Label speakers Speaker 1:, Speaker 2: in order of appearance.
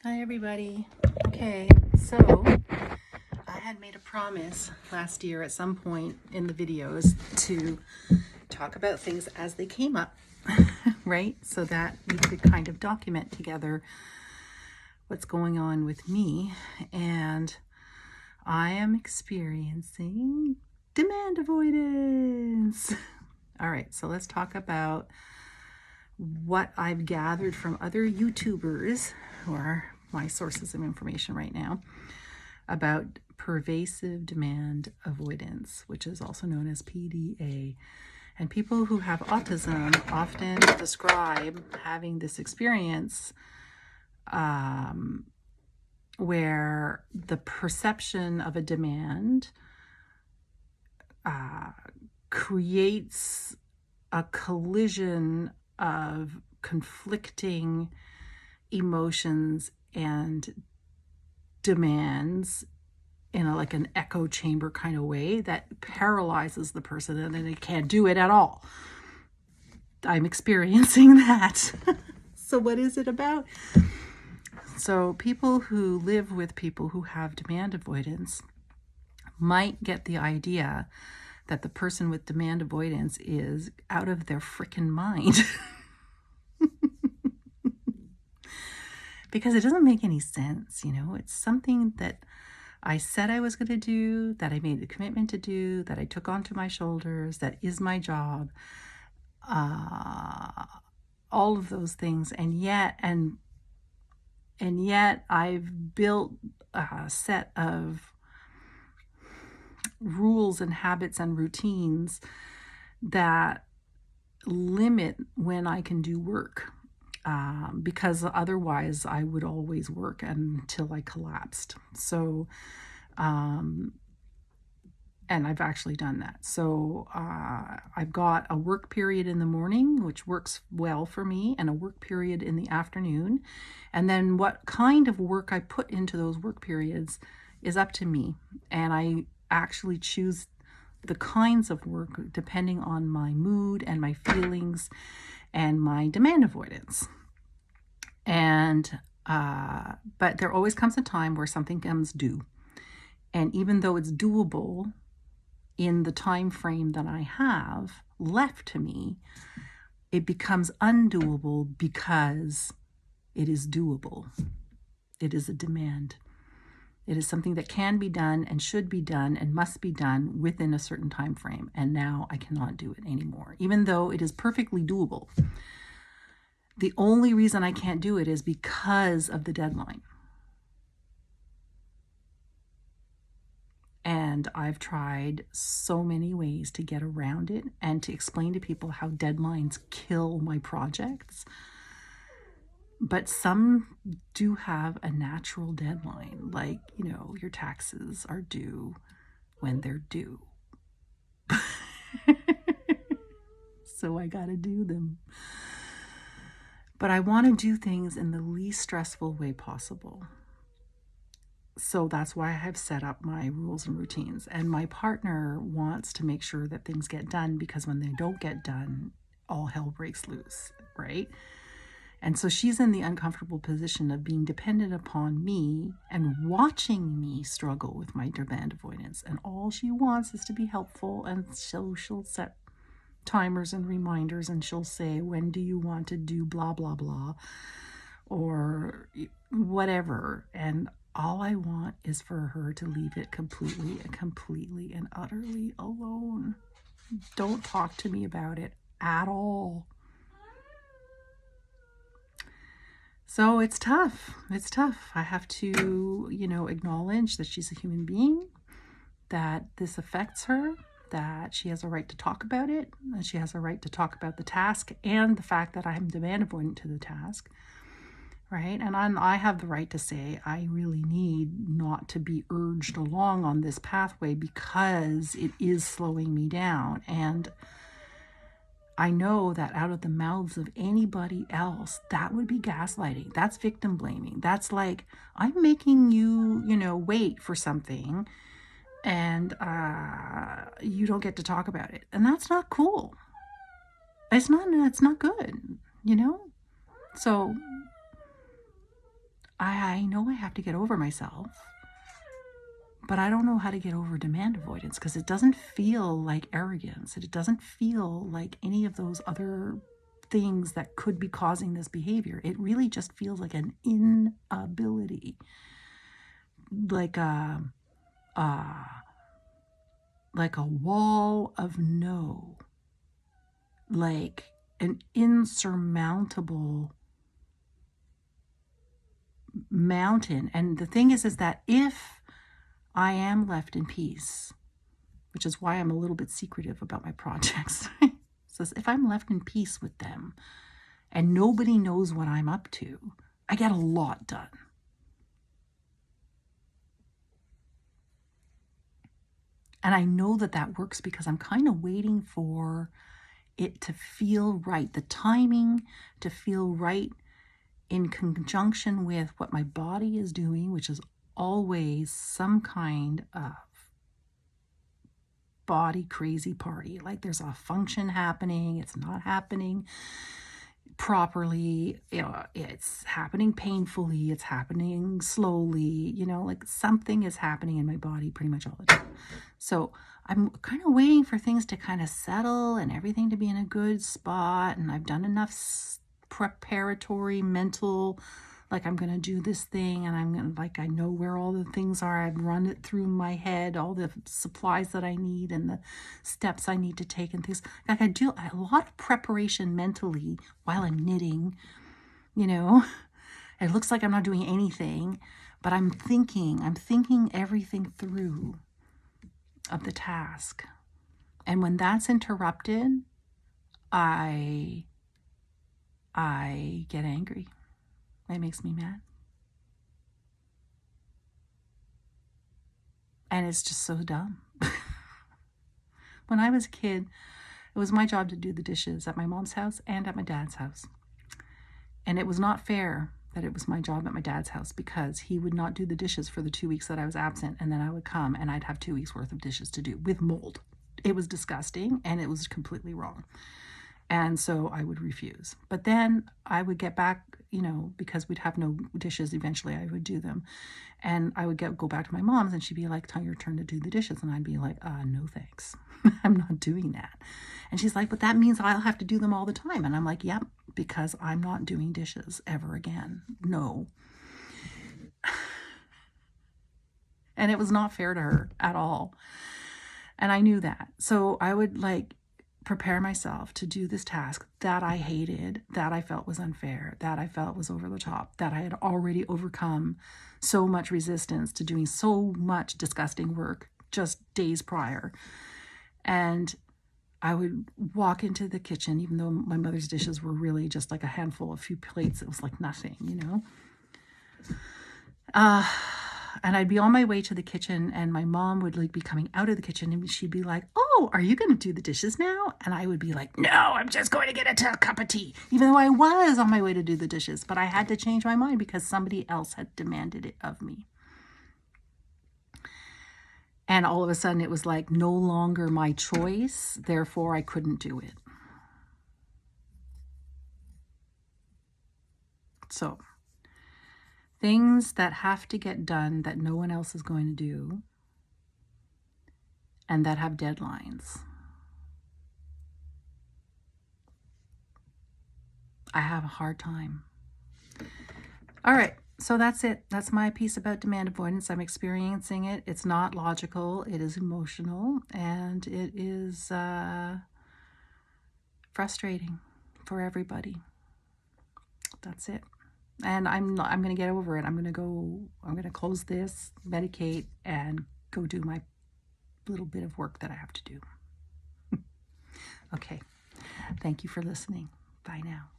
Speaker 1: Hi everybody. Okay, so I had made a promise last year at some point in the videos to talk about things as they came up, right? So that we could kind of document together what's going on with me. And I am experiencing demand avoidance. All right, so let's talk about what I've gathered from other YouTubers who are my sources of information right now about pervasive demand avoidance, which is also known as PDA. And people who have autism often describe having this experience where the perception of a demand creates a collision of conflicting emotions and demands in like an echo chamber kind of way that paralyzes the person and then they can't do it at all. I'm experiencing that. So what is it about? So people who live with people who have demand avoidance might get the idea that the person with demand avoidance is out of their frickin' mind. Because it doesn't make any sense, It's something that I said I was going to do, that I made a commitment to do, that I took onto my shoulders, that is my job, all of those things. And yet I've built a set of rules and habits and routines that limit when I can do work. Because otherwise I would always work until I collapsed. So, and I've actually done that. So I've got a work period in the morning, which works well for me, and a work period in the afternoon. And then what kind of work I put into those work periods is up to me. And I actually choose the kinds of work depending on my mood and my feelings and my demand avoidance. And but there always comes a time where something comes due. And even though it's doable in the time frame that I have left to me, it becomes undoable because it is doable. It is a demand. It is something that can be done and should be done and must be done within a certain time frame. And now I cannot do it anymore, even though it is perfectly doable. The only reason I can't do it is because of the deadline. And I've tried so many ways to get around it and to explain to people how deadlines kill my projects. But some do have a natural deadline, like, your taxes are due when they're due. So I got to do them. But I want to do things in the least stressful way possible. So that's why I have set up my rules and routines. And my partner wants to make sure that things get done, because when they don't get done, all hell breaks loose, right? And so she's in the uncomfortable position of being dependent upon me and watching me struggle with my demand avoidance. And all she wants is to be helpful. And so she'll set timers and reminders, and she'll say, when do you want to do blah, blah, blah, or whatever. And all I want is for her to leave it completely and utterly alone. Don't talk to me about it at all. So it's tough. It's tough. I have to, acknowledge that she's a human being, that this affects her, that she has a right to talk about it, and she has a right to talk about the task and the fact that I am demand avoidant to the task, right? And I have the right to say I really need not to be urged along on this pathway because it is slowing me down. And I know that out of the mouths of anybody else, that would be gaslighting. That's victim blaming. That's like, I'm making you, wait for something, and you don't get to talk about it. And that's not cool. It's not good, So I know I have to get over myself, but I don't know how to get over demand avoidance because it doesn't feel like arrogance. It doesn't feel like any of those other things that could be causing this behavior. It really just feels like an inability, like a like a wall of no, like an insurmountable mountain. And the thing is that if I am left in peace, which is why I'm a little bit secretive about my projects, says if I'm left in peace with them and nobody knows what I'm up to, I get a lot done. And I know that that works because I'm kind of waiting for it to feel right, the timing to feel right in conjunction with what my body is doing, which is always some kind of body crazy party. Like there's a function happening, it's not happening properly, it's happening painfully, it's happening slowly, like something is happening in my body pretty much all the time. So I'm kind of waiting for things to kind of settle and everything to be in a good spot, and I've done enough preparatory mental, like I'm going to do this thing, and I'm going to, like, I know where all the things are. I've run it through my head, all the supplies that I need and the steps I need to take and things. Like I do a lot of preparation mentally while I'm knitting, It looks like I'm not doing anything, but I'm thinking everything through of the task. And when that's interrupted, I get angry. It makes me mad. And it's just so dumb. When I was a kid, it was my job to do the dishes at my mom's house and at my dad's house. And it was not fair that it was my job at my dad's house because he would not do the dishes for the 2 weeks that I was absent. And then I would come and I'd have 2 weeks worth of dishes to do with mold. It was disgusting and it was completely wrong. And so I would refuse. But then I would get back, because we'd have no dishes. Eventually I would do them. And I would go back to my mom's and she'd be like, "It's your turn to do the dishes." And I'd be like, no thanks. I'm not doing that. And she's like, "But that means I'll have to do them all the time." And I'm like, "Yep, because I'm not doing dishes ever again. No." And it was not fair to her at all. And I knew that. So I would prepare myself to do this task that I hated, that I felt was unfair, that I felt was over the top, that I had already overcome so much resistance to doing so much disgusting work just days prior. And I would walk into the kitchen, even though my mother's dishes were really just like a handful, a few plates. It was like nothing, And I'd be on my way to the kitchen and my mom would be coming out of the kitchen and she'd be like, "Oh, are you going to do the dishes now?" And I would be like, "No, I'm just going to get a cup of tea," even though I was on my way to do the dishes. But I had to change my mind because somebody else had demanded it of me. And all of a sudden it was no longer my choice. Therefore, I couldn't do it. So things that have to get done that no one else is going to do and that have deadlines. I have a hard time. All right, so that's it. That's my piece about demand avoidance. I'm experiencing it. It's not logical. It is emotional, and it is frustrating for everybody. That's it. And I'm going to get over it. I'm going to close this, medicate, and go do my little bit of work that I have to do. Okay. Thank you for listening. Bye now.